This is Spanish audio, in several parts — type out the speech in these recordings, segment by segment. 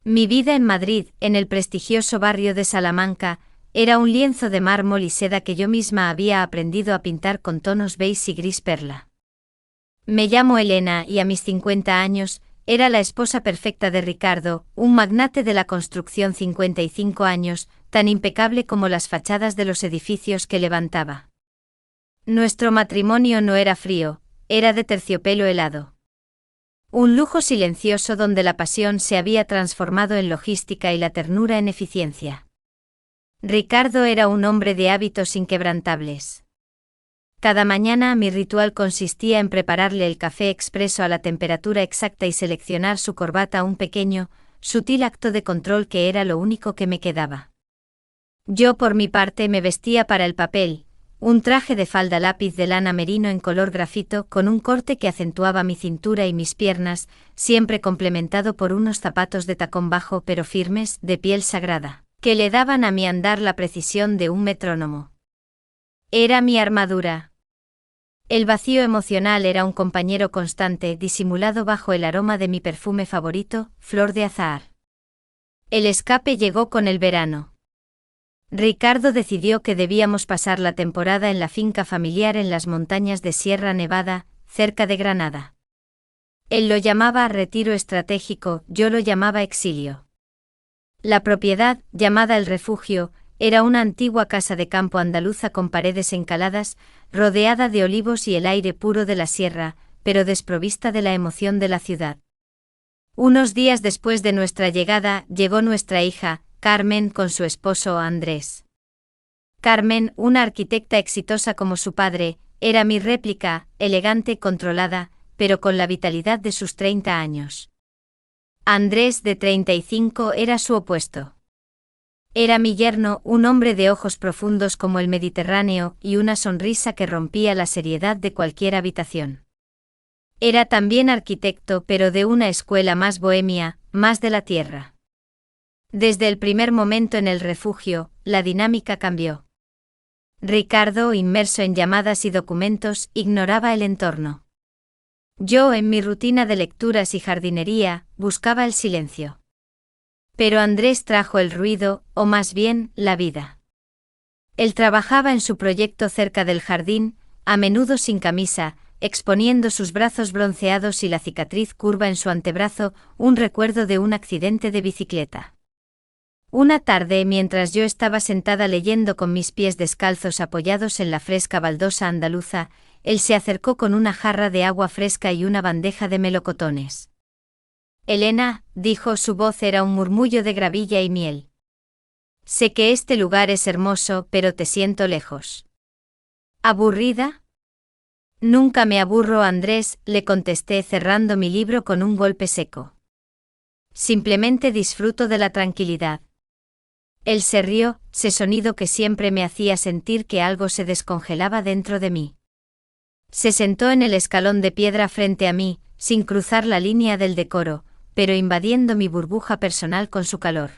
Mi vida en Madrid, en el prestigioso barrio de Salamanca, era un lienzo de mármol y seda que yo misma había aprendido a pintar con tonos beige y gris perla. Me llamo Elena y a mis 50 años, era la esposa perfecta de Ricardo, un magnate de la construcción 55 años, tan impecable como las fachadas de los edificios que levantaba. Nuestro matrimonio no era frío, era de terciopelo helado. Un lujo silencioso donde la pasión se había transformado en logística y la ternura en eficiencia. Ricardo era un hombre de hábitos inquebrantables. Cada mañana mi ritual consistía en prepararle el café expreso a la temperatura exacta y seleccionar su corbata, un pequeño, sutil acto de control que era lo único que me quedaba. Yo por mi parte me vestía para el papel, un traje de falda lápiz de lana merino en color grafito con un corte que acentuaba mi cintura y mis piernas, siempre complementado por unos zapatos de tacón bajo pero firmes, de piel sagrada, que le daban a mi andar la precisión de un metrónomo. Era mi armadura. El vacío emocional era un compañero constante, disimulado bajo el aroma de mi perfume favorito, flor de azahar. El escape llegó con el verano. Ricardo decidió que debíamos pasar la temporada en la finca familiar en las montañas de Sierra Nevada, cerca de Granada. Él lo llamaba retiro estratégico, yo lo llamaba exilio. La propiedad, llamada El Refugio, era una antigua casa de campo andaluza con paredes encaladas, rodeada de olivos y el aire puro de la sierra, pero desprovista de la emoción de la ciudad. Unos días después de nuestra llegada, llegó nuestra hija, Carmen, con su esposo Andrés. Carmen, una arquitecta exitosa como su padre, era mi réplica, elegante, controlada, pero con la vitalidad de sus 30 años. Andrés, de 35, era su opuesto. Era mi yerno, un hombre de ojos profundos como el Mediterráneo y una sonrisa que rompía la seriedad de cualquier habitación. Era también arquitecto, pero de una escuela más bohemia, más de la tierra. Desde el primer momento en El Refugio, la dinámica cambió. Ricardo, inmerso en llamadas y documentos, ignoraba el entorno. Yo, en mi rutina de lecturas y jardinería, buscaba el silencio. Pero Andrés trajo el ruido, o más bien, la vida. Él trabajaba en su proyecto cerca del jardín, a menudo sin camisa, exponiendo sus brazos bronceados y la cicatriz curva en su antebrazo, un recuerdo de un accidente de bicicleta. Una tarde, mientras yo estaba sentada leyendo con mis pies descalzos apoyados en la fresca baldosa andaluza, él se acercó con una jarra de agua fresca y una bandeja de melocotones. Elena, dijo, su voz era un murmullo de gravilla y miel. Sé que este lugar es hermoso, pero te siento lejos. ¿Aburrida? Nunca me aburro, Andrés, le contesté cerrando mi libro con un golpe seco. Simplemente disfruto de la tranquilidad. Él se rió, ese sonido que siempre me hacía sentir que algo se descongelaba dentro de mí. Se sentó en el escalón de piedra frente a mí, sin cruzar la línea del decoro, pero invadiendo mi burbuja personal con su calor.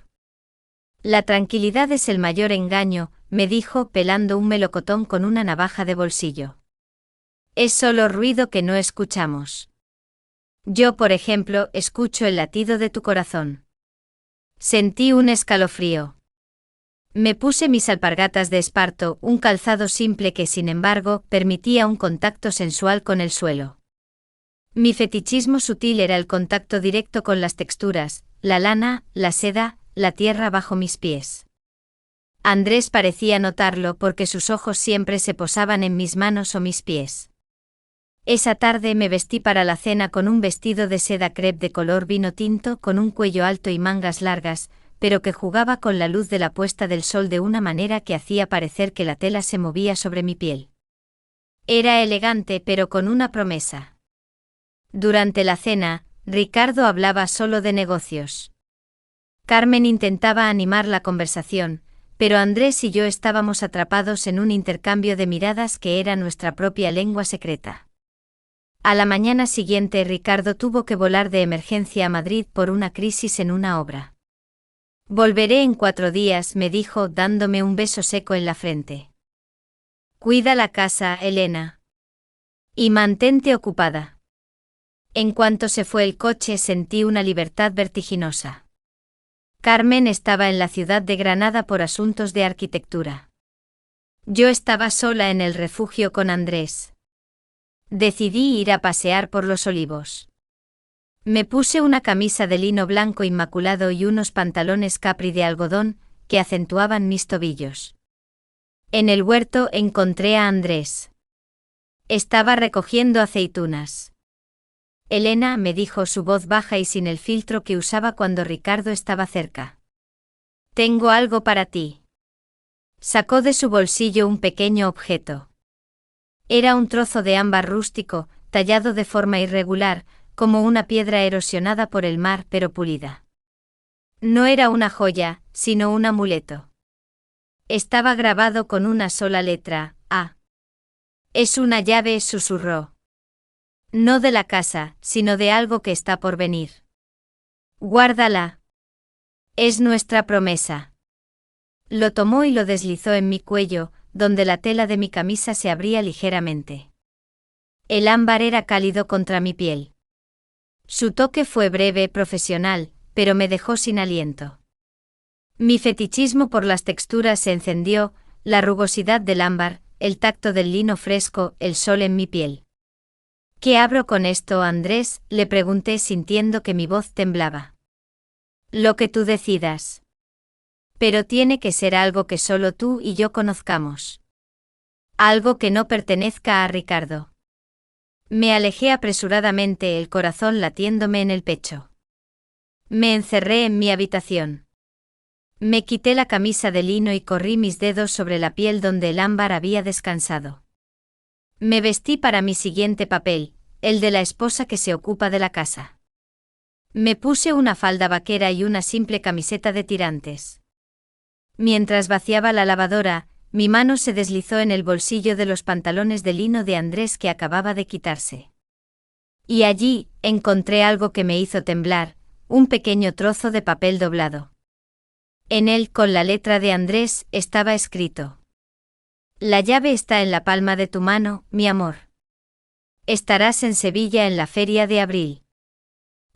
La tranquilidad es el mayor engaño, me dijo, pelando un melocotón con una navaja de bolsillo. Es solo ruido que no escuchamos. Yo, por ejemplo, escucho el latido de tu corazón. Sentí un escalofrío. Me puse mis alpargatas de esparto, un calzado simple que, sin embargo, permitía un contacto sensual con el suelo. Mi fetichismo sutil era el contacto directo con las texturas, la lana, la seda, la tierra bajo mis pies. Andrés parecía notarlo porque sus ojos siempre se posaban en mis manos o mis pies. Esa tarde me vestí para la cena con un vestido de seda crepe de color vino tinto con un cuello alto y mangas largas, pero que jugaba con la luz de la puesta del sol de una manera que hacía parecer que la tela se movía sobre mi piel. Era elegante pero con una promesa. Durante la cena, Ricardo hablaba solo de negocios. Carmen intentaba animar la conversación, pero Andrés y yo estábamos atrapados en un intercambio de miradas que era nuestra propia lengua secreta. A la mañana siguiente Ricardo tuvo que volar de emergencia a Madrid por una crisis en una obra. Volveré en 4 días, me dijo, dándome un beso seco en la frente. Cuida la casa, Elena. Y mantente ocupada. En cuanto se fue el coche sentí una libertad vertiginosa. Carmen estaba en la ciudad de Granada por asuntos de arquitectura. Yo estaba sola en el refugio con Andrés. Decidí ir a pasear por los olivos. Me puse una camisa de lino blanco inmaculado y unos pantalones capri de algodón, que acentuaban mis tobillos. En el huerto encontré a Andrés. Estaba recogiendo aceitunas. Elena, me dijo su voz baja y sin el filtro que usaba cuando Ricardo estaba cerca. Tengo algo para ti. Sacó de su bolsillo un pequeño objeto. Era un trozo de ámbar rústico, tallado de forma irregular, como una piedra erosionada por el mar pero pulida. No era una joya, sino un amuleto. Estaba grabado con una sola letra, A. Es una llave, susurró. No de la casa, sino de algo que está por venir. Guárdala. Es nuestra promesa. Lo tomó y lo deslizó en mi cuello, donde la tela de mi camisa se abría ligeramente. El ámbar era cálido contra mi piel. Su toque fue breve, profesional, pero me dejó sin aliento. Mi fetichismo por las texturas se encendió, la rugosidad del ámbar, el tacto del lino fresco, el sol en mi piel. ¿Qué abro con esto, Andrés?, le pregunté sintiendo que mi voz temblaba. Lo que tú decidas. Pero tiene que ser algo que solo tú y yo conozcamos. Algo que no pertenezca a Ricardo. Me alejé apresuradamente, el corazón latiéndome en el pecho. Me encerré en mi habitación. Me quité la camisa de lino y corrí mis dedos sobre la piel donde el ámbar había descansado. Me vestí para mi siguiente papel, el de la esposa que se ocupa de la casa. Me puse una falda vaquera y una simple camiseta de tirantes. Mientras vaciaba la lavadora, mi mano se deslizó en el bolsillo de los pantalones de lino de Andrés que acababa de quitarse. Y allí, encontré algo que me hizo temblar, un pequeño trozo de papel doblado. En él, con la letra de Andrés, estaba escrito: La llave está en la palma de tu mano, mi amor. Estarás en Sevilla en la feria de abril.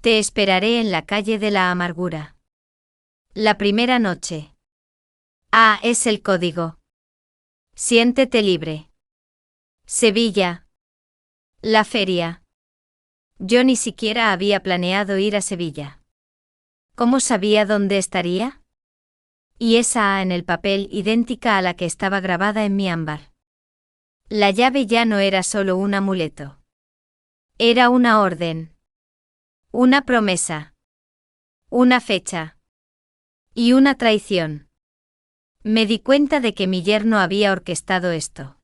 Te esperaré en la calle de la Amargura. La primera noche. Ah, es el código. Siéntete libre. Sevilla. La feria. Yo ni siquiera había planeado ir a Sevilla. ¿Cómo sabía dónde estaría? Y esa A en el papel idéntica a la que estaba grabada en mi ámbar. La llave ya no era solo un amuleto. Era una orden. Una promesa. Una fecha. Y una traición. Me di cuenta de que mi yerno había orquestado esto.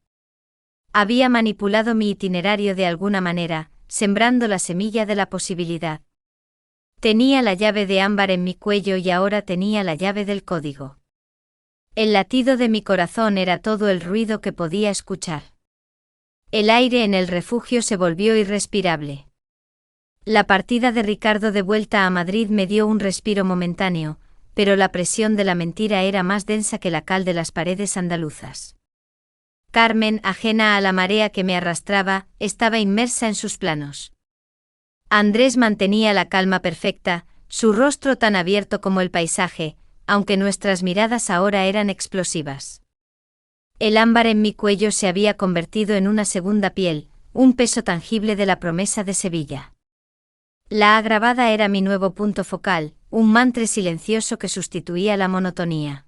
Había manipulado mi itinerario de alguna manera, sembrando la semilla de la posibilidad. Tenía la llave de ámbar en mi cuello y ahora tenía la llave del código. El latido de mi corazón era todo el ruido que podía escuchar. El aire en el refugio se volvió irrespirable. La partida de Ricardo de vuelta a Madrid me dio un respiro momentáneo, pero la presión de la mentira era más densa que la cal de las paredes andaluzas. Carmen, ajena a la marea que me arrastraba, estaba inmersa en sus planos. Andrés mantenía la calma perfecta, su rostro tan abierto como el paisaje, aunque nuestras miradas ahora eran explosivas. El ámbar en mi cuello se había convertido en una segunda piel, un peso tangible de la promesa de Sevilla. La A grabada era mi nuevo punto focal, un mantre silencioso que sustituía la monotonía.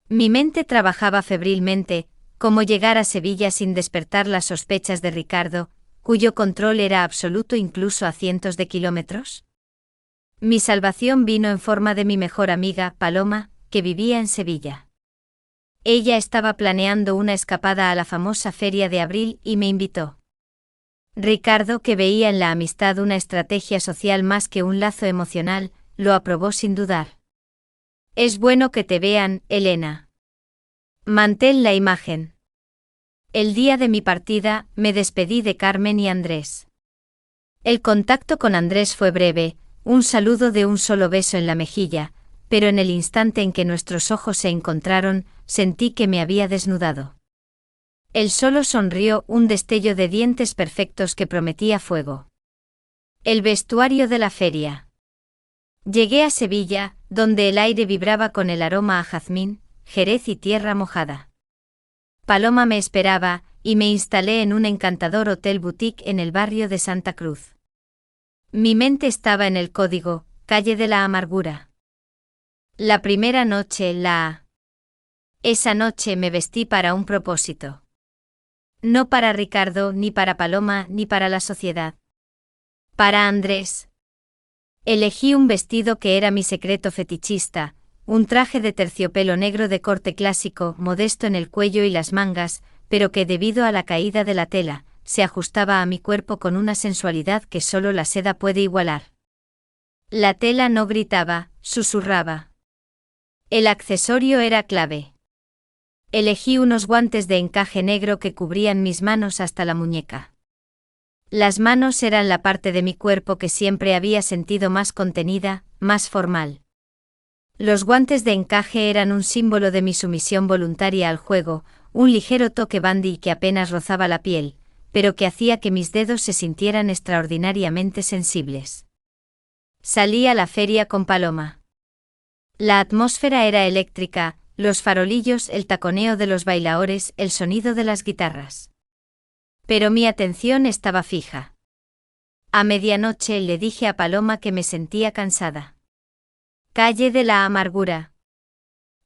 Mi mente trabajaba febrilmente, cómo llegar a Sevilla sin despertar las sospechas de Ricardo, cuyo control era absoluto incluso a cientos de kilómetros. Mi salvación vino en forma de mi mejor amiga, Paloma, que vivía en Sevilla. Ella estaba planeando una escapada a la famosa feria de abril y me invitó. Ricardo, que veía en la amistad una estrategia social más que un lazo emocional, lo aprobó sin dudar. Es bueno que te vean, Elena. Mantén la imagen. El día de mi partida, me despedí de Carmen y Andrés. El contacto con Andrés fue breve, un saludo de un solo beso en la mejilla, pero en el instante en que nuestros ojos se encontraron, sentí que me había desnudado. Él solo sonrió, un destello de dientes perfectos que prometía fuego. El vestuario de la feria. Llegué a Sevilla, donde el aire vibraba con el aroma a jazmín, jerez y tierra mojada. Paloma me esperaba, y me instalé en un encantador hotel boutique en el barrio de Santa Cruz. Mi mente estaba en el código, calle de la Amargura. La primera noche, Esa noche me vestí para un propósito. No para Ricardo, ni para Paloma, ni para la sociedad. Para Andrés. Elegí un vestido que era mi secreto fetichista, un traje de terciopelo negro de corte clásico, modesto en el cuello y las mangas, pero que debido a la caída de la tela, se ajustaba a mi cuerpo con una sensualidad que solo la seda puede igualar. La tela no gritaba, susurraba. El accesorio era clave. Elegí unos guantes de encaje negro que cubrían mis manos hasta la muñeca. Las manos eran la parte de mi cuerpo que siempre había sentido más contenida, más formal. Los guantes de encaje eran un símbolo de mi sumisión voluntaria al juego, un ligero toque bandy que apenas rozaba la piel, pero que hacía que mis dedos se sintieran extraordinariamente sensibles. Salí a la feria con Paloma. La atmósfera era eléctrica, los farolillos, el taconeo de los bailaores, el sonido de las guitarras. Pero mi atención estaba fija. A medianoche le dije a Paloma que me sentía cansada. Calle de la Amargura.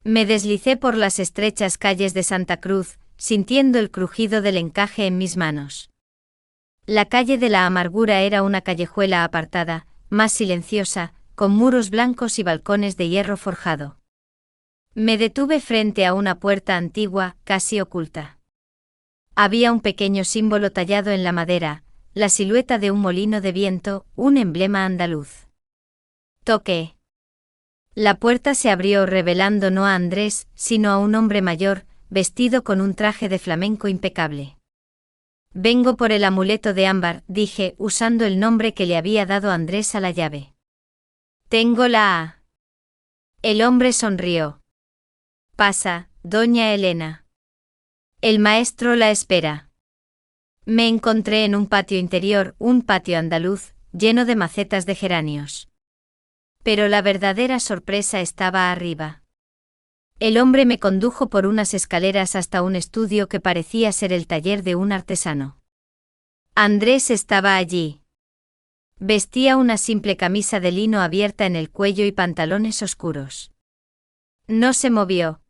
Me deslicé por las estrechas calles de Santa Cruz, sintiendo el crujido del encaje en mis manos. La calle de la Amargura era una callejuela apartada, más silenciosa, con muros blancos y balcones de hierro forjado. Me detuve frente a una puerta antigua, casi oculta. Había un pequeño símbolo tallado en la madera, la silueta de un molino de viento, un emblema andaluz. Toqué. La puerta se abrió revelando no a Andrés, sino a un hombre mayor, vestido con un traje de flamenco impecable. Vengo por el amuleto de ámbar, dije, usando el nombre que le había dado Andrés a la llave. Tengo la... El hombre sonrió. Pasa, doña Elena. El maestro la espera. Me encontré en un patio interior, un patio andaluz, lleno de macetas de geranios. Pero la verdadera sorpresa estaba arriba. El hombre me condujo por unas escaleras hasta un estudio que parecía ser el taller de un artesano. Andrés estaba allí. Vestía una simple camisa de lino abierta en el cuello y pantalones oscuros. No se movió.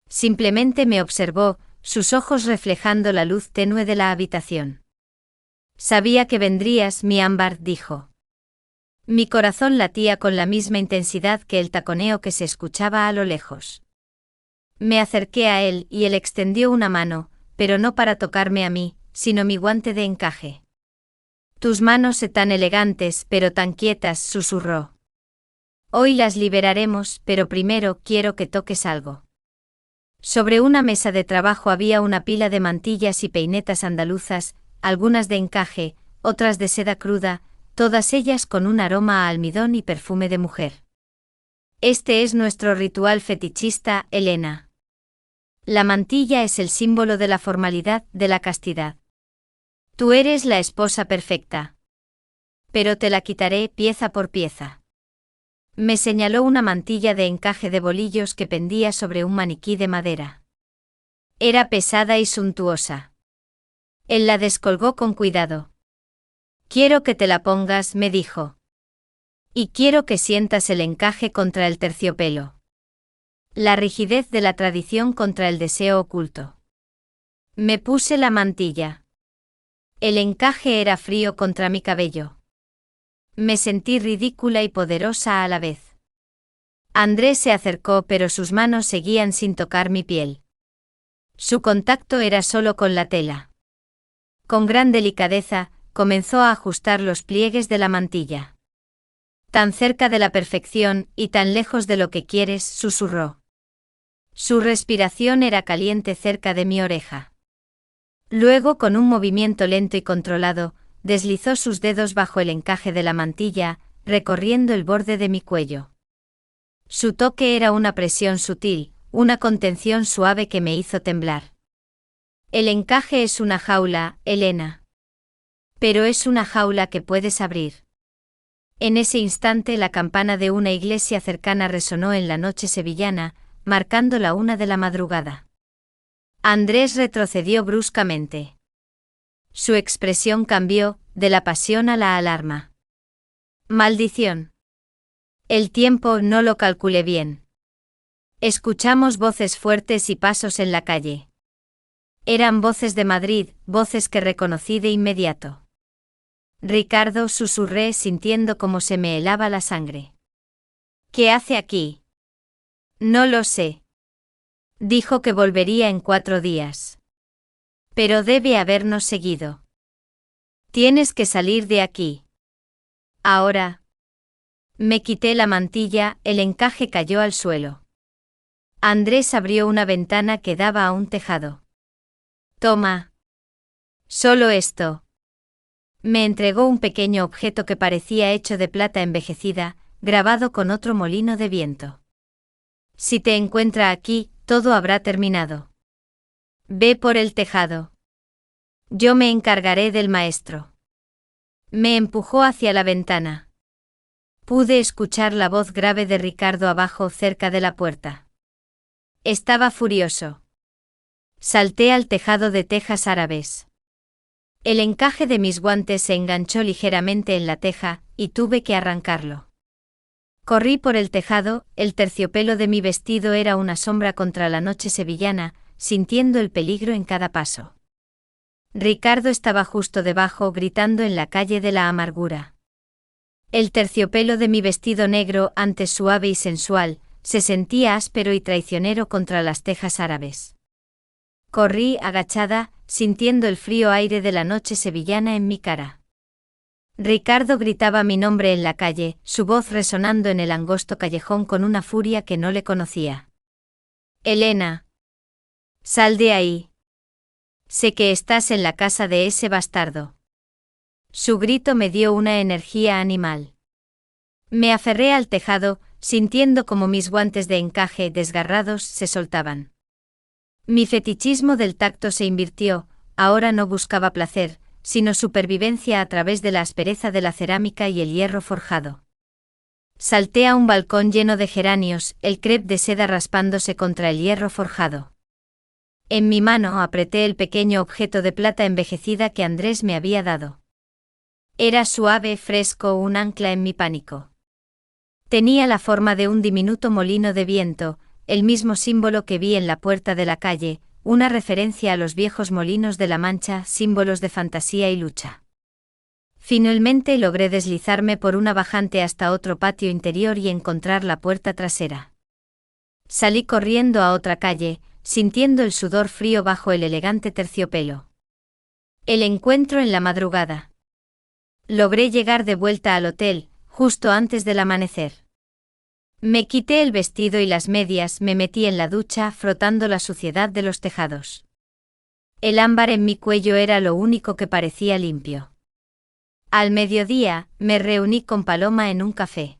Simplemente me observó, sus ojos reflejando la luz tenue de la habitación. Sabía que vendrías, mi ámbar, dijo. Mi corazón latía con la misma intensidad que el taconeo que se escuchaba a lo lejos. Me acerqué a él y él extendió una mano, pero no para tocarme a mí, sino mi guante de encaje. Tus manos tan elegantes, pero tan quietas, susurró. Hoy las liberaremos, pero primero quiero que toques algo. Sobre una mesa de trabajo había una pila de mantillas y peinetas andaluzas, algunas de encaje, otras de seda cruda, todas ellas con un aroma a almidón y perfume de mujer. Este es nuestro ritual fetichista, Elena. La mantilla es el símbolo de la formalidad, de la castidad. Tú eres la esposa perfecta. Pero te la quitaré pieza por pieza. Me señaló una mantilla de encaje de bolillos que pendía sobre un maniquí de madera. Era pesada y suntuosa. Él la descolgó con cuidado. Quiero que te la pongas, me dijo. Y quiero que sientas el encaje contra el terciopelo. La rigidez de la tradición contra el deseo oculto. Me puse la mantilla. El encaje era frío contra mi cabello. Me sentí ridícula y poderosa a la vez. Andrés se acercó, pero sus manos seguían sin tocar mi piel. Su contacto era solo con la tela. Con gran delicadeza, comenzó a ajustar los pliegues de la mantilla. Tan cerca de la perfección y tan lejos de lo que quieres, susurró. Su respiración era caliente cerca de mi oreja. Luego, con un movimiento lento y controlado, deslizó sus dedos bajo el encaje de la mantilla, recorriendo el borde de mi cuello. Su toque era una presión sutil, una contención suave que me hizo temblar. El encaje es una jaula, Elena. Pero es una jaula que puedes abrir. En ese instante la campana de una iglesia cercana resonó en la noche sevillana, marcando la 1 de la madrugada. Andrés retrocedió bruscamente. Su expresión cambió, de la pasión a la alarma. Maldición. El tiempo no lo calculé bien. Escuchamos voces fuertes y pasos en la calle. Eran voces de Madrid, voces que reconocí de inmediato. Ricardo, susurré sintiendo cómo se me helaba la sangre. ¿Qué hace aquí? No lo sé. Dijo que volvería en 4 días. Pero debe habernos seguido. Tienes que salir de aquí. Ahora. Me quité la mantilla, el encaje cayó al suelo. Andrés abrió una ventana que daba a un tejado. Toma. Solo esto. Me entregó un pequeño objeto que parecía hecho de plata envejecida, grabado con otro molino de viento. Si te encuentra aquí, todo habrá terminado. Ve por el tejado. Yo me encargaré del maestro. Me empujó hacia la ventana. Pude escuchar la voz grave de Ricardo abajo cerca de la puerta. Estaba furioso. Salté al tejado de tejas árabes. El encaje de mis guantes se enganchó ligeramente en la teja, y tuve que arrancarlo. Corrí por el tejado, el terciopelo de mi vestido era una sombra contra la noche sevillana, sintiendo el peligro en cada paso. Ricardo estaba justo debajo gritando en la calle de la amargura. El terciopelo de mi vestido negro, antes suave y sensual, se sentía áspero y traicionero contra las tejas árabes. Corrí agachada, sintiendo el frío aire de la noche sevillana en mi cara. Ricardo gritaba mi nombre en la calle, su voz resonando en el angosto callejón con una furia que no le conocía. Elena. Sal de ahí. Sé que estás en la casa de ese bastardo. Su grito me dio una energía animal. Me aferré al tejado, sintiendo como mis guantes de encaje desgarrados se soltaban. Mi fetichismo del tacto se invirtió, ahora no buscaba placer, sino supervivencia a través de la aspereza de la cerámica y el hierro forjado. Salté a un balcón lleno de geranios, el crep de seda raspándose contra el hierro forjado. En mi mano apreté el pequeño objeto de plata envejecida que Andrés me había dado. Era suave, fresco, un ancla en mi pánico. Tenía la forma de un diminuto molino de viento, el mismo símbolo que vi en la puerta de la calle, una referencia a los viejos molinos de la Mancha, símbolos de fantasía y lucha. Finalmente logré deslizarme por una bajante hasta otro patio interior y encontrar la puerta trasera. Salí corriendo a otra calle, sintiendo el sudor frío bajo el elegante terciopelo. El encuentro en la madrugada. Logré llegar de vuelta al hotel, justo antes del amanecer. Me quité el vestido y las medias, me metí en la ducha frotando la suciedad de los tejados. El ámbar en mi cuello era lo único que parecía limpio. Al mediodía, me reuní con Paloma en un café.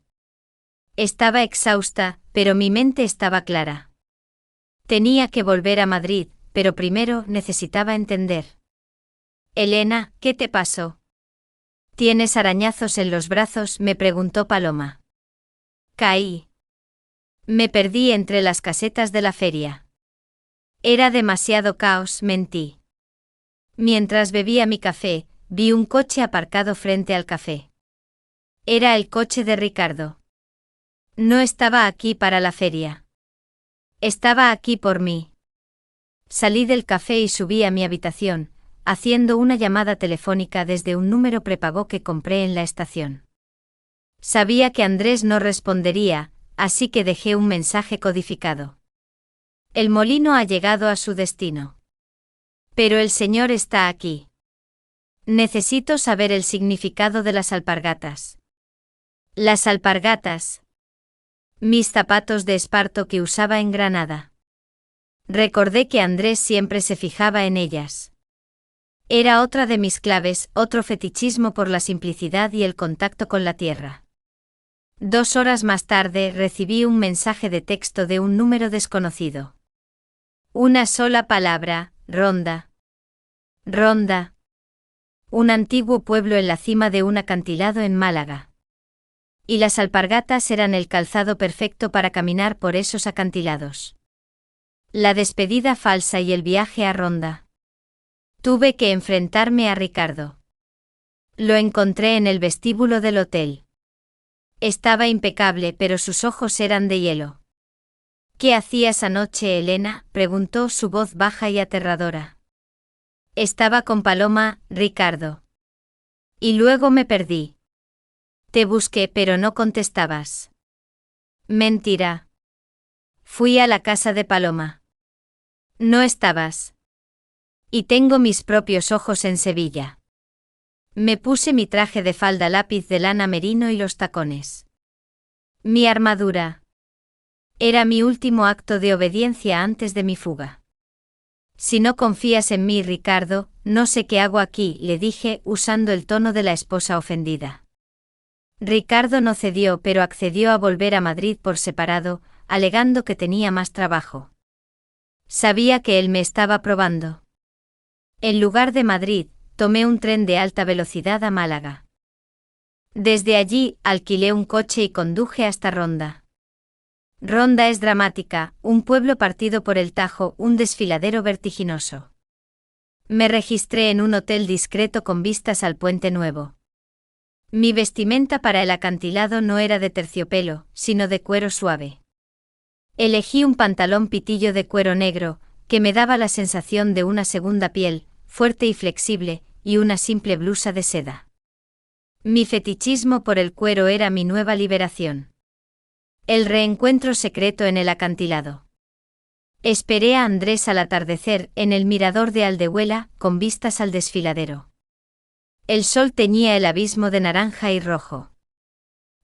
Estaba exhausta, pero mi mente estaba clara. Tenía que volver a Madrid, pero primero necesitaba entender. Elena, ¿qué te pasó? ¿Tienes arañazos en los brazos?, me preguntó Paloma. Caí. Me perdí entre las casetas de la feria. Era demasiado caos, mentí. Mientras bebía mi café, vi un coche aparcado frente al café. Era el coche de Ricardo. No estaba aquí para la feria. Estaba aquí por mí. Salí del café y subí a mi habitación, haciendo una llamada telefónica desde un número prepago que compré en la estación. Sabía que Andrés no respondería, así que dejé un mensaje codificado. El molino ha llegado a su destino. Pero el señor está aquí. Necesito saber el significado de las alpargatas. Las alpargatas. Mis zapatos de esparto que usaba en Granada. Recordé que Andrés siempre se fijaba en ellas. Era otra de mis claves, otro fetichismo por la simplicidad y el contacto con la tierra. 2 horas más tarde recibí un mensaje de texto de un número desconocido. Una sola palabra, Ronda. Ronda. Un antiguo pueblo en la cima de un acantilado en Málaga. Y las alpargatas eran el calzado perfecto para caminar por esos acantilados. La despedida falsa y el viaje a Ronda. Tuve que enfrentarme a Ricardo. Lo encontré en el vestíbulo del hotel. Estaba impecable, pero sus ojos eran de hielo. ¿Qué hacías anoche, Elena?, preguntó su voz baja y aterradora. Estaba con Paloma, Ricardo. Y luego me perdí. Te busqué, pero no contestabas. Mentira. Fui a la casa de Paloma. No estabas. Y tengo mis propios ojos en Sevilla. Me puse mi traje de falda lápiz de lana merino y los tacones. Mi armadura. Era mi último acto de obediencia antes de mi fuga. Si no confías en mí, Ricardo, no sé qué hago aquí, le dije, usando el tono de la esposa ofendida. Ricardo no cedió, pero accedió a volver a Madrid por separado, alegando que tenía más trabajo. Sabía que él me estaba probando. En lugar de Madrid, tomé un tren de alta velocidad a Málaga. Desde allí, alquilé un coche y conduje hasta Ronda. Ronda es dramática, un pueblo partido por el Tajo, un desfiladero vertiginoso. Me registré en un hotel discreto con vistas al Puente Nuevo. Mi vestimenta para el acantilado no era de terciopelo, sino de cuero suave. Elegí un pantalón pitillo de cuero negro, que me daba la sensación de una segunda piel, fuerte y flexible, y una simple blusa de seda. Mi fetichismo por el cuero era mi nueva liberación. El reencuentro secreto en el acantilado. Esperé a Andrés al atardecer en el mirador de Aldehuela, con vistas al desfiladero. El sol teñía el abismo de naranja y rojo.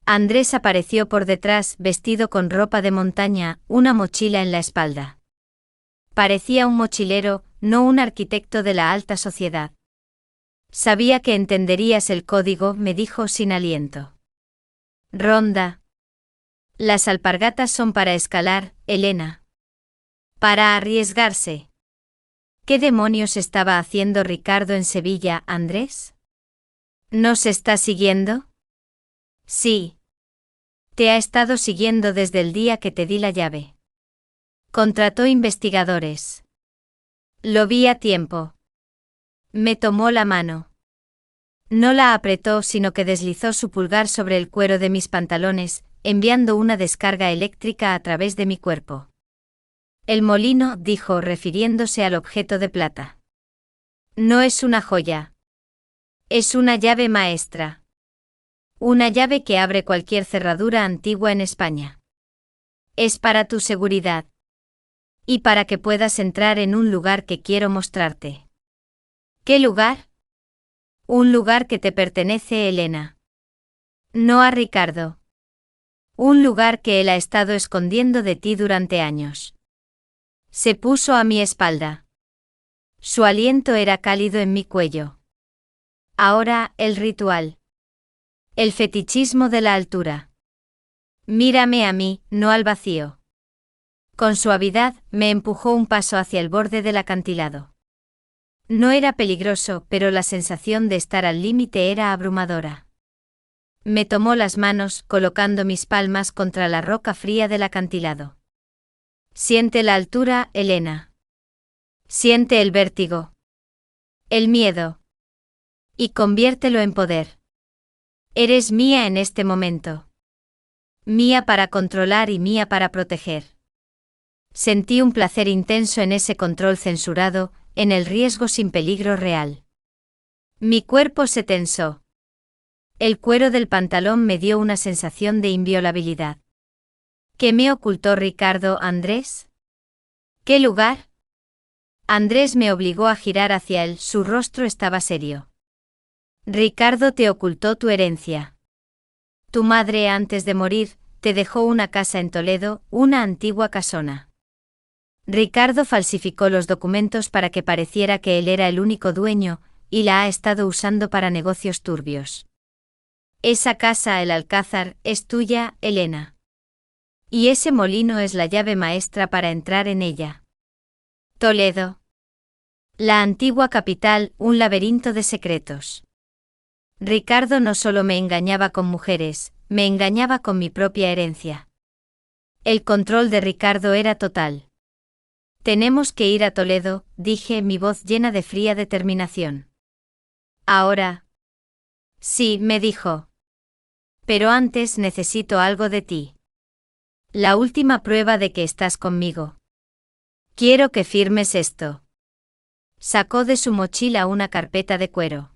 Andrés apareció por detrás, vestido con ropa de montaña, una mochila en la espalda. Parecía un mochilero, no un arquitecto de la alta sociedad. Sabía que entenderías el código, me dijo sin aliento. Ronda. Las alpargatas son para escalar, Elena. Para arriesgarse. ¿Qué demonios estaba haciendo Ricardo en Sevilla, Andrés? ¿Nos está siguiendo? Sí. Te ha estado siguiendo desde el día que te di la llave. Contrató investigadores. Lo vi a tiempo. Me tomó la mano. No la apretó, sino que deslizó su pulgar sobre el cuero de mis pantalones, enviando una descarga eléctrica a través de mi cuerpo. El molino, dijo, refiriéndose al objeto de plata. No es una joya. Es una llave maestra. Una llave que abre cualquier cerradura antigua en España. Es para tu seguridad. Y para que puedas entrar en un lugar que quiero mostrarte. ¿Qué lugar? Un lugar que te pertenece, Elena. No a Ricardo. Un lugar que él ha estado escondiendo de ti durante años. Se puso a mi espalda. Su aliento era cálido en mi cuello. Ahora, el ritual. El fetichismo de la altura. Mírame a mí, no al vacío. Con suavidad, me empujó un paso hacia el borde del acantilado. No era peligroso, pero la sensación de estar al límite era abrumadora. Me tomó las manos, colocando mis palmas contra la roca fría del acantilado. Siente la altura, Elena. Siente el vértigo. El miedo. Y conviértelo en poder. Eres mía en este momento. Mía para controlar y mía para proteger. Sentí un placer intenso en ese control censurado, en el riesgo sin peligro real. Mi cuerpo se tensó. El cuero del pantalón me dio una sensación de inviolabilidad. ¿Qué me ocultó Ricardo, Andrés? ¿Qué lugar? Andrés me obligó a girar hacia él, su rostro estaba serio. Ricardo te ocultó tu herencia. Tu madre, antes de morir, te dejó una casa en Toledo, una antigua casona. Ricardo falsificó los documentos para que pareciera que él era el único dueño, y la ha estado usando para negocios turbios. Esa casa, el Alcázar, es tuya, Elena. Y ese molino es la llave maestra para entrar en ella. Toledo. La antigua capital, un laberinto de secretos. Ricardo no solo me engañaba con mujeres, me engañaba con mi propia herencia. El control de Ricardo era total. Tenemos que ir a Toledo, dije, mi voz llena de fría determinación. ¿Ahora? Sí, me dijo. Pero antes necesito algo de ti. La última prueba de que estás conmigo. Quiero que firmes esto. Sacó de su mochila una carpeta de cuero.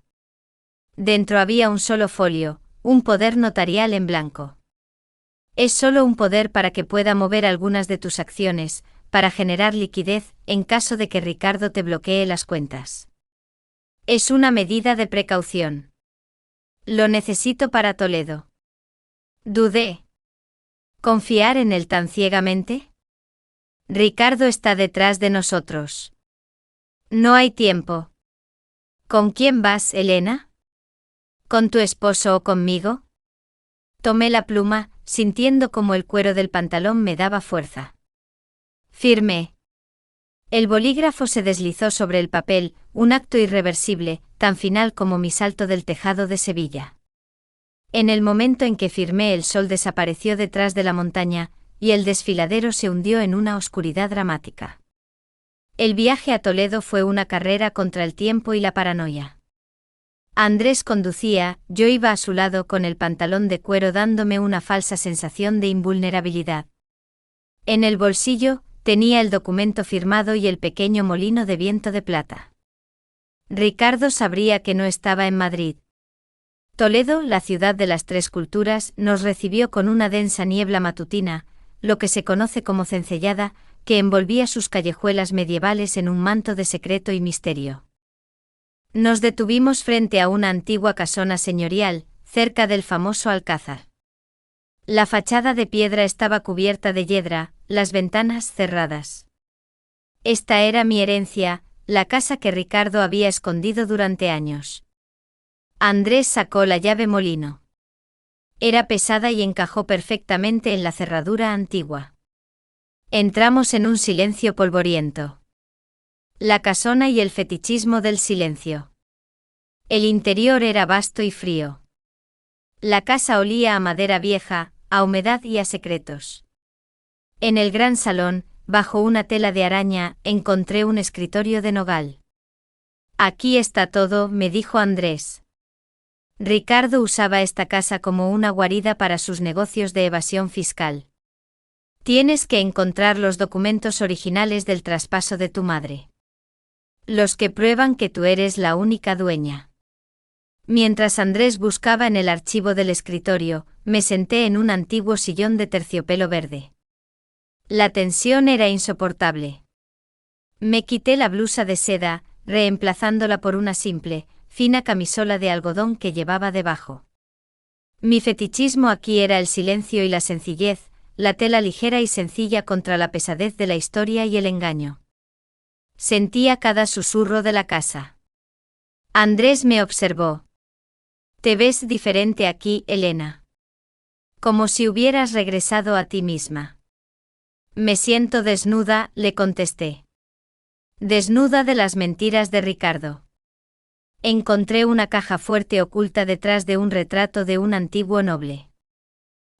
Dentro había un solo folio, un poder notarial en blanco. Es solo un poder para que pueda mover algunas de tus acciones, para generar liquidez, en caso de que Ricardo te bloquee las cuentas. Es una medida de precaución. Lo necesito para Toledo. Dudé. ¿Confiar en él tan ciegamente? Ricardo está detrás de nosotros. No hay tiempo. ¿Con quién vas, Elena? ¿Con tu esposo o conmigo? Tomé la pluma, sintiendo como el cuero del pantalón me daba fuerza. Firmé. El bolígrafo se deslizó sobre el papel, un acto irreversible, tan final como mi salto del tejado de Sevilla. En el momento en que firmé, el sol desapareció detrás de la montaña, y el desfiladero se hundió en una oscuridad dramática. El viaje a Toledo fue una carrera contra el tiempo y la paranoia. Andrés conducía, yo iba a su lado con el pantalón de cuero dándome una falsa sensación de invulnerabilidad. En el bolsillo, tenía el documento firmado y el pequeño molino de viento de plata. Ricardo sabría que no estaba en Madrid. Toledo, la ciudad de las tres culturas, nos recibió con una densa niebla matutina, lo que se conoce como cencellada, que envolvía sus callejuelas medievales en un manto de secreto y misterio. Nos detuvimos frente a una antigua casona señorial, cerca del famoso Alcázar. La fachada de piedra estaba cubierta de hiedra, las ventanas cerradas. Esta era mi herencia, la casa que Ricardo había escondido durante años. Andrés sacó la llave molino. Era pesada y encajó perfectamente en la cerradura antigua. Entramos en un silencio polvoriento. La casona y el fetichismo del silencio. El interior era vasto y frío. La casa olía a madera vieja, a humedad y a secretos. En el gran salón, bajo una tela de araña, encontré un escritorio de nogal. Aquí está todo, me dijo Andrés. Ricardo usaba esta casa como una guarida para sus negocios de evasión fiscal. Tienes que encontrar los documentos originales del traspaso de tu madre. Los que prueban que tú eres la única dueña. Mientras Andrés buscaba en el archivo del escritorio, me senté en un antiguo sillón de terciopelo verde. La tensión era insoportable. Me quité la blusa de seda, reemplazándola por una simple, fina camisola de algodón que llevaba debajo. Mi fetichismo aquí era el silencio y la sencillez, la tela ligera y sencilla contra la pesadez de la historia y el engaño. Sentía cada susurro de la casa. Andrés me observó. Te ves diferente aquí, Elena. Como si hubieras regresado a ti misma. Me siento desnuda, le contesté. Desnuda de las mentiras de Ricardo. Encontré una caja fuerte oculta detrás de un retrato de un antiguo noble.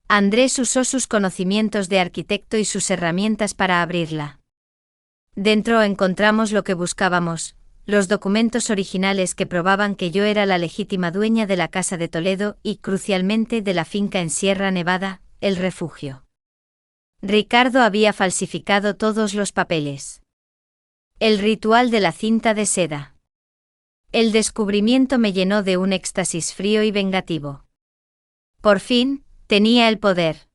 Andrés usó sus conocimientos de arquitecto y sus herramientas para abrirla. Dentro encontramos lo que buscábamos, los documentos originales que probaban que yo era la legítima dueña de la casa de Toledo y, crucialmente, de la finca en Sierra Nevada, El Refugio. Ricardo había falsificado todos los papeles. El ritual de la cinta de seda. El descubrimiento me llenó de un éxtasis frío y vengativo. Por fin, tenía el poder.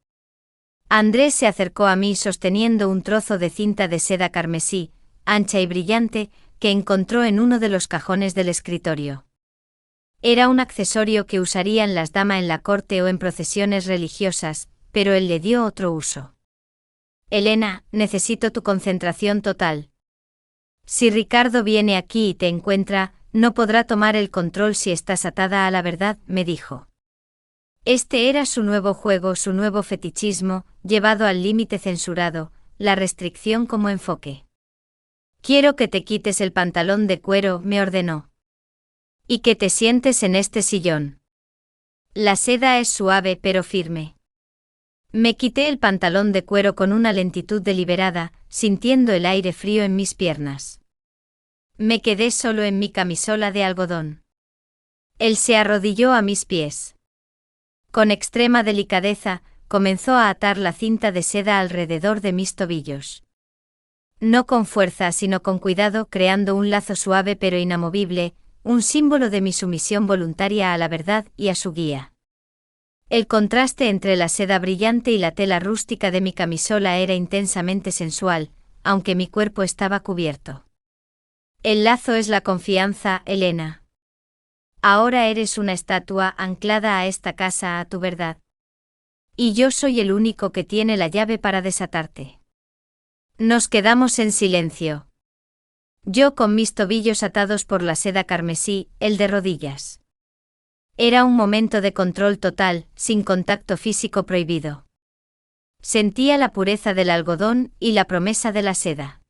Andrés se acercó a mí sosteniendo un trozo de cinta de seda carmesí, ancha y brillante, que encontró en uno de los cajones del escritorio. Era un accesorio que usarían las damas en la corte o en procesiones religiosas, pero él le dio otro uso. Elena, necesito tu concentración total. Si Ricardo viene aquí y te encuentra, no podrá tomar el control si estás atada a la verdad, me dijo. Este era su nuevo juego, su nuevo fetichismo, llevado al límite censurado, la restricción como enfoque. Quiero que te quites el pantalón de cuero, me ordenó. Y que te sientes en este sillón. La seda es suave pero firme. Me quité el pantalón de cuero con una lentitud deliberada, sintiendo el aire frío en mis piernas. Me quedé solo en mi camisola de algodón. Él se arrodilló a mis pies. Con extrema delicadeza, comenzó a atar la cinta de seda alrededor de mis tobillos. No con fuerza sino con cuidado, creando un lazo suave pero inamovible, un símbolo de mi sumisión voluntaria a la verdad y a su guía. El contraste entre la seda brillante y la tela rústica de mi camisola era intensamente sensual, aunque mi cuerpo estaba cubierto. El lazo es la confianza, Elena. Ahora eres una estatua anclada a esta casa, a tu verdad. Y yo soy el único que tiene la llave para desatarte. Nos quedamos en silencio. Yo con mis tobillos atados por la seda carmesí, él de rodillas. Era un momento de control total, sin contacto físico prohibido. Sentía la pureza del algodón y la promesa de la seda.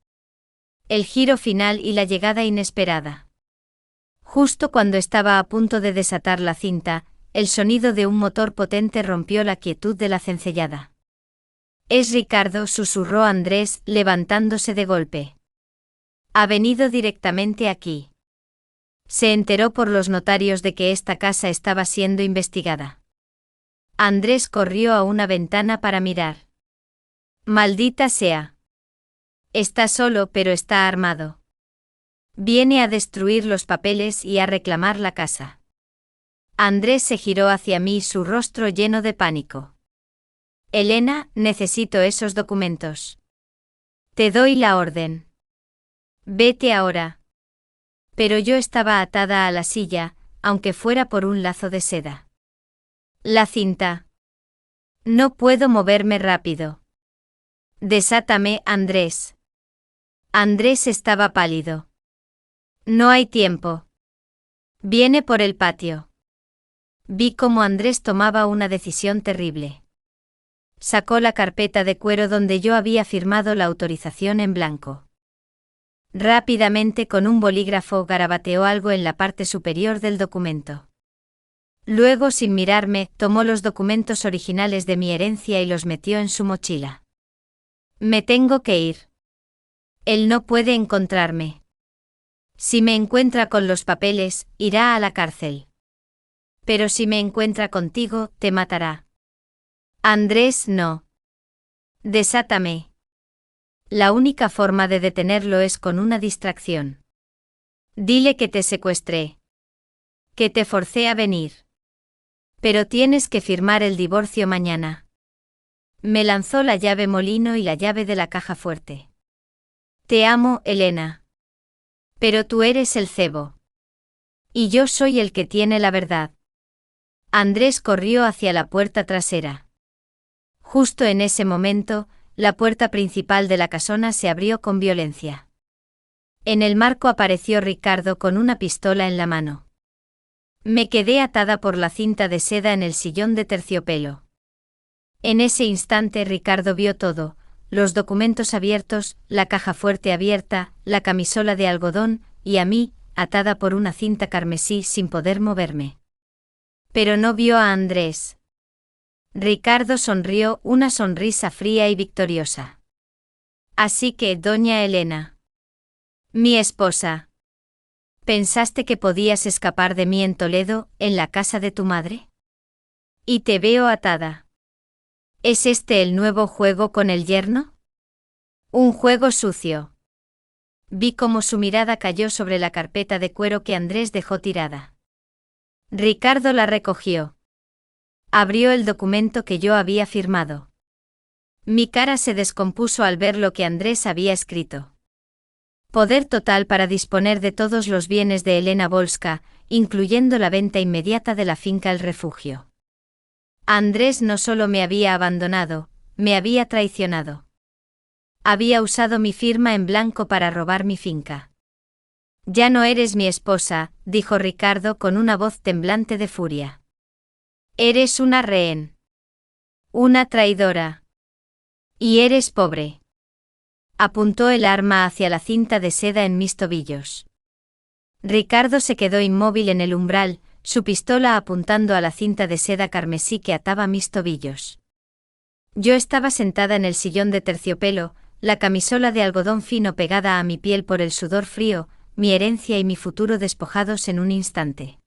El giro final y la llegada inesperada. Justo cuando estaba a punto de desatar la cinta, el sonido de un motor potente rompió la quietud de la cencellada. «Es Ricardo», susurró Andrés, levantándose de golpe. «Ha venido directamente aquí. Se enteró por los notarios de que esta casa estaba siendo investigada». Andrés corrió a una ventana para mirar. «Maldita sea. Está solo pero está armado. Viene a destruir los papeles y a reclamar la casa». Andrés se giró hacia mí, su rostro lleno de pánico. «Elena, necesito esos documentos. Te doy la orden. Vete ahora». Pero yo estaba atada a la silla, aunque fuera por un lazo de seda. «La cinta. No puedo moverme rápido». «Desátame, Andrés». Andrés estaba pálido. «No hay tiempo. Viene por el patio». Vi cómo Andrés tomaba una decisión terrible. Sacó la carpeta de cuero donde yo había firmado la autorización en blanco. Rápidamente con un bolígrafo garabateó algo en la parte superior del documento. Luego, sin mirarme, tomó los documentos originales de mi herencia y los metió en su mochila. «Me tengo que ir. Él no puede encontrarme. Si me encuentra con los papeles, irá a la cárcel. Pero si me encuentra contigo, te matará». «Andrés, no. Desátame». La única forma de detenerlo es con una distracción. Dile que te secuestré. Que te forcé a venir. Pero tienes que firmar el divorcio mañana. Me lanzó la llave molino y la llave de la caja fuerte. «Te amo, Elena. Pero tú eres el cebo. Y yo soy el que tiene la verdad». Andrés corrió hacia la puerta trasera. Justo en ese momento, la puerta principal de la casona se abrió con violencia. En el marco apareció Ricardo con una pistola en la mano. Me quedé atada por la cinta de seda en el sillón de terciopelo. En ese instante Ricardo vio todo: los documentos abiertos, la caja fuerte abierta, la camisola de algodón, y a mí, atada por una cinta carmesí sin poder moverme. Pero no vio a Andrés. Ricardo sonrió, una sonrisa fría y victoriosa. «Así que, doña Elena. Mi esposa. ¿Pensaste que podías escapar de mí en Toledo, en la casa de tu madre? Y te veo atada. ¿Es este el nuevo juego con el yerno? Un juego sucio». Vi cómo su mirada cayó sobre la carpeta de cuero que Andrés dejó tirada. Ricardo la recogió. Abrió el documento que yo había firmado. Mi cara se descompuso al ver lo que Andrés había escrito. Poder total para disponer de todos los bienes de Elena Volska, incluyendo la venta inmediata de la finca El Refugio. Andrés no solo me había abandonado, me había traicionado. Había usado mi firma en blanco para robar mi finca. «Ya no eres mi esposa», dijo Ricardo con una voz temblante de furia. «Eres una rehén. Una traidora. Y eres pobre». Apuntó el arma hacia la cinta de seda en mis tobillos. Ricardo se quedó inmóvil en el umbral, su pistola apuntando a la cinta de seda carmesí que ataba mis tobillos. Yo estaba sentada en el sillón de terciopelo, la camisola de algodón fino pegada a mi piel por el sudor frío, mi herencia y mi futuro despojados en un instante.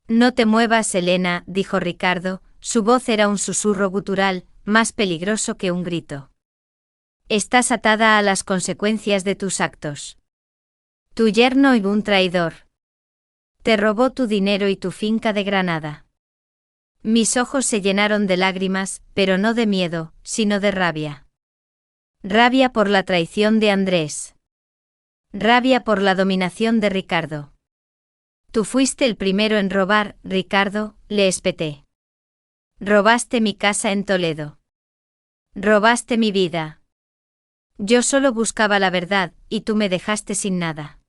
No te muevas, Elena, dijo Ricardo, su voz era un susurro gutural, más peligroso que un grito. Estás atada a las consecuencias de tus actos. Tu yerno y un traidor. Te robó tu dinero y tu finca de Granada. Mis ojos se llenaron de lágrimas, pero no de miedo, sino de rabia. Rabia por la traición de Andrés. Rabia por la dominación de Ricardo. Tú fuiste el primero en robar, Ricardo, le espeté. Robaste mi casa en Toledo. Robaste mi vida. Yo solo buscaba la verdad, y tú me dejaste sin nada.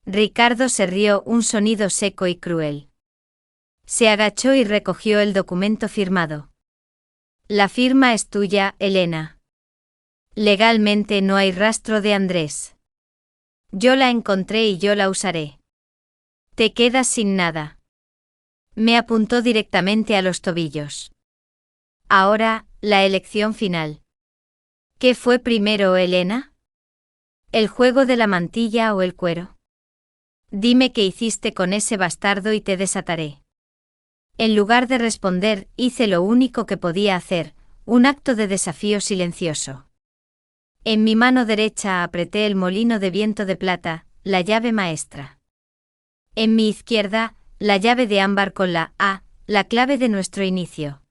Ricardo se rió, un sonido seco y cruel. Se agachó y recogió el documento firmado. La firma es tuya, Elena. Legalmente no hay rastro de Andrés. Yo la encontré y yo la usaré. Te quedas sin nada. Me apuntó directamente a los tobillos. Ahora, la elección final. ¿Qué fue primero, Elena? ¿El juego de la mantilla o el cuero? Dime qué hiciste con ese bastardo y te desataré. En lugar de responder, hice lo único que podía hacer, un acto de desafío silencioso. En mi mano derecha apreté el molino de viento de plata, la llave maestra. En mi izquierda, la llave de ámbar con la A, la clave de nuestro inicio.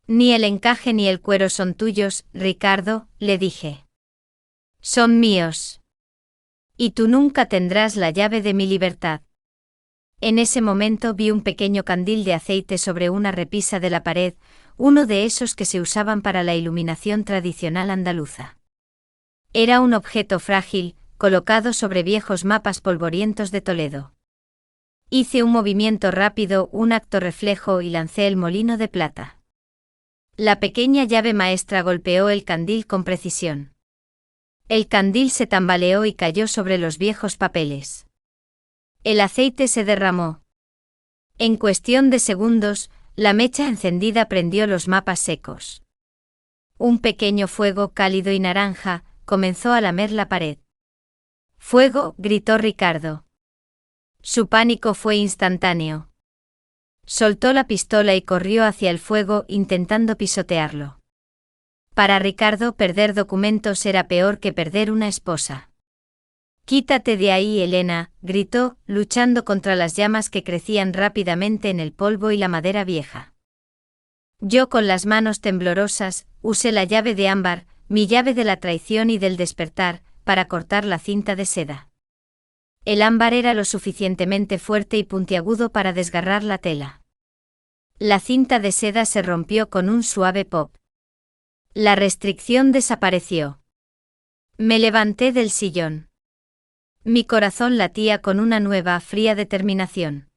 Ni el encaje ni el cuero son tuyos, Ricardo, le dije. Son míos. Y tú nunca tendrás la llave de mi libertad. En ese momento vi un pequeño candil de aceite sobre una repisa de la pared, uno de esos que se usaban para la iluminación tradicional andaluza. Era un objeto frágil, colocado sobre viejos mapas polvorientos de Toledo. Hice un movimiento rápido, un acto reflejo y lancé el molino de plata. La pequeña llave maestra golpeó el candil con precisión. El candil se tambaleó y cayó sobre los viejos papeles. El aceite se derramó. En cuestión de segundos, la mecha encendida prendió los mapas secos. Un pequeño fuego cálido y naranja comenzó a lamer la pared. ¡Fuego!, gritó Ricardo. Su pánico fue instantáneo. Soltó la pistola y corrió hacia el fuego intentando pisotearlo. Para Ricardo perder documentos era peor que perder una esposa. «Quítate de ahí, Elena», gritó, luchando contra las llamas que crecían rápidamente en el polvo y la madera vieja. Yo con las manos temblorosas, usé la llave de ámbar, mi llave de la traición y del despertar, para cortar la cinta de seda. El ámbar era lo suficientemente fuerte y puntiagudo para desgarrar la tela. La cinta de seda se rompió con un suave pop. La restricción desapareció. Me levanté del sillón. Mi corazón latía con una nueva, fría determinación.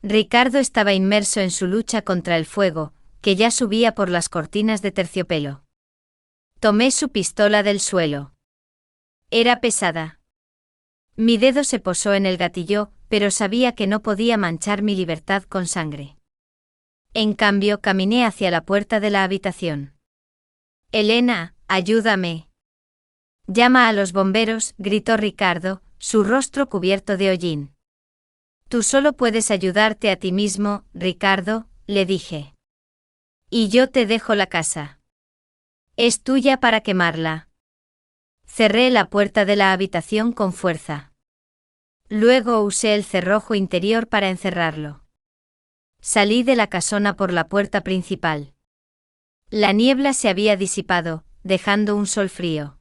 Ricardo estaba inmerso en su lucha contra el fuego, que ya subía por las cortinas de terciopelo. Tomé su pistola del suelo. Era pesada. Mi dedo se posó en el gatillo, pero sabía que no podía manchar mi libertad con sangre. En cambio, caminé hacia la puerta de la habitación. «Elena, ayúdame». «Llama a los bomberos», gritó Ricardo, su rostro cubierto de hollín. «Tú solo puedes ayudarte a ti mismo, Ricardo», le dije. «Y yo te dejo la casa. Es tuya para quemarla». Cerré la puerta de la habitación con fuerza. Luego usé el cerrojo interior para encerrarlo. Salí de la casona por la puerta principal. La niebla se había disipado, dejando un sol frío.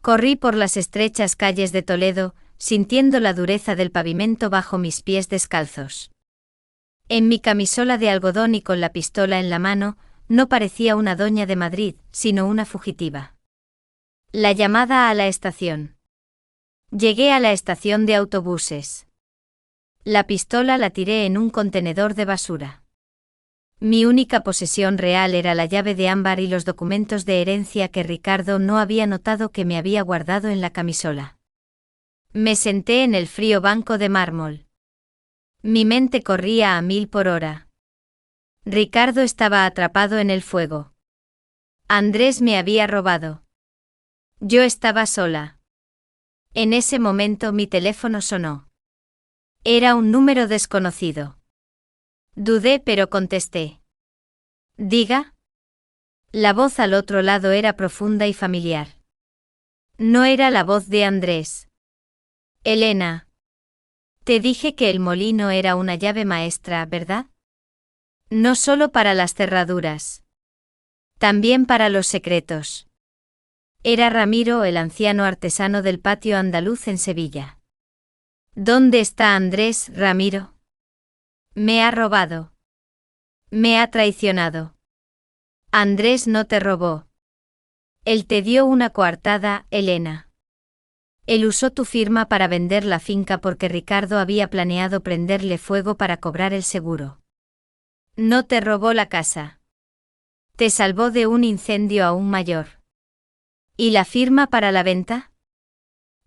Corrí por las estrechas calles de Toledo, sintiendo la dureza del pavimento bajo mis pies descalzos. En mi camisola de algodón y con la pistola en la mano, no parecía una doña de Madrid, sino una fugitiva. La llamada a la estación. Llegué a la estación de autobuses. La pistola la tiré en un contenedor de basura. Mi única posesión real era la llave de ámbar y los documentos de herencia que Ricardo no había notado que me había guardado en la camisola. Me senté en el frío banco de mármol. Mi mente corría a 1000 por hora. Ricardo estaba atrapado en el fuego. Andrés me había robado. Yo estaba sola. En ese momento mi teléfono sonó. Era un número desconocido. Dudé pero contesté. Diga. La voz al otro lado era profunda y familiar. No era la voz de Andrés. Elena. Te dije que el molino era una llave maestra, ¿verdad? No solo para las cerraduras. También para los secretos. Era Ramiro, el anciano artesano del patio andaluz en Sevilla. ¿Dónde está Andrés, Ramiro? Me ha robado. Me ha traicionado. Andrés no te robó. Él te dio una coartada, Elena. Él usó tu firma para vender la finca porque Ricardo había planeado prenderle fuego para cobrar el seguro. No te robó la casa. Te salvó de un incendio aún mayor. ¿Y la firma para la venta?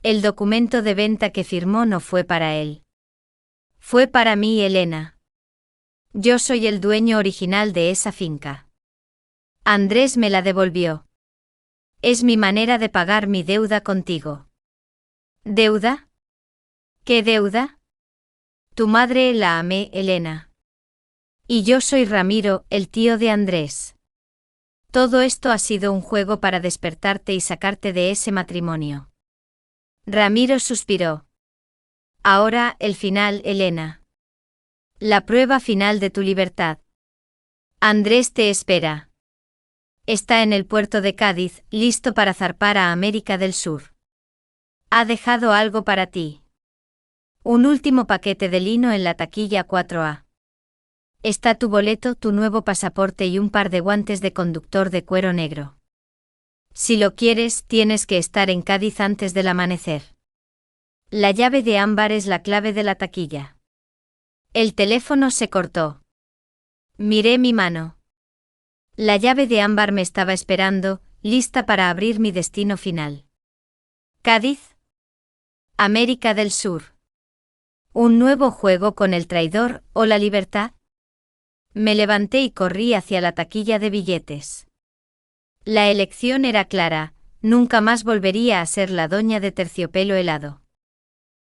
El documento de venta que firmó no fue para él. Fue para mí, Elena. Yo soy el dueño original de esa finca. Andrés me la devolvió. Es mi manera de pagar mi deuda contigo. ¿Deuda? ¿Qué deuda? Tu madre la amé, Elena. Y yo soy Ramiro, el tío de Andrés. Todo esto ha sido un juego para despertarte y sacarte de ese matrimonio. Ramiro suspiró. Ahora, el final, Elena. La prueba final de tu libertad. Andrés te espera. Está en el puerto de Cádiz, listo para zarpar a América del Sur. Ha dejado algo para ti. Un último paquete de lino en la taquilla 4A. Está tu boleto, tu nuevo pasaporte y un par de guantes de conductor de cuero negro. Si lo quieres, tienes que estar en Cádiz antes del amanecer. La llave de ámbar es la clave de la taquilla. El teléfono se cortó. Miré mi mano. La llave de ámbar me estaba esperando, lista para abrir mi destino final. Cádiz. América del Sur. ¿Un nuevo juego con el traidor o la libertad? Me levanté y corrí hacia la taquilla de billetes. La elección era clara, nunca más volvería a ser la doña de terciopelo helado.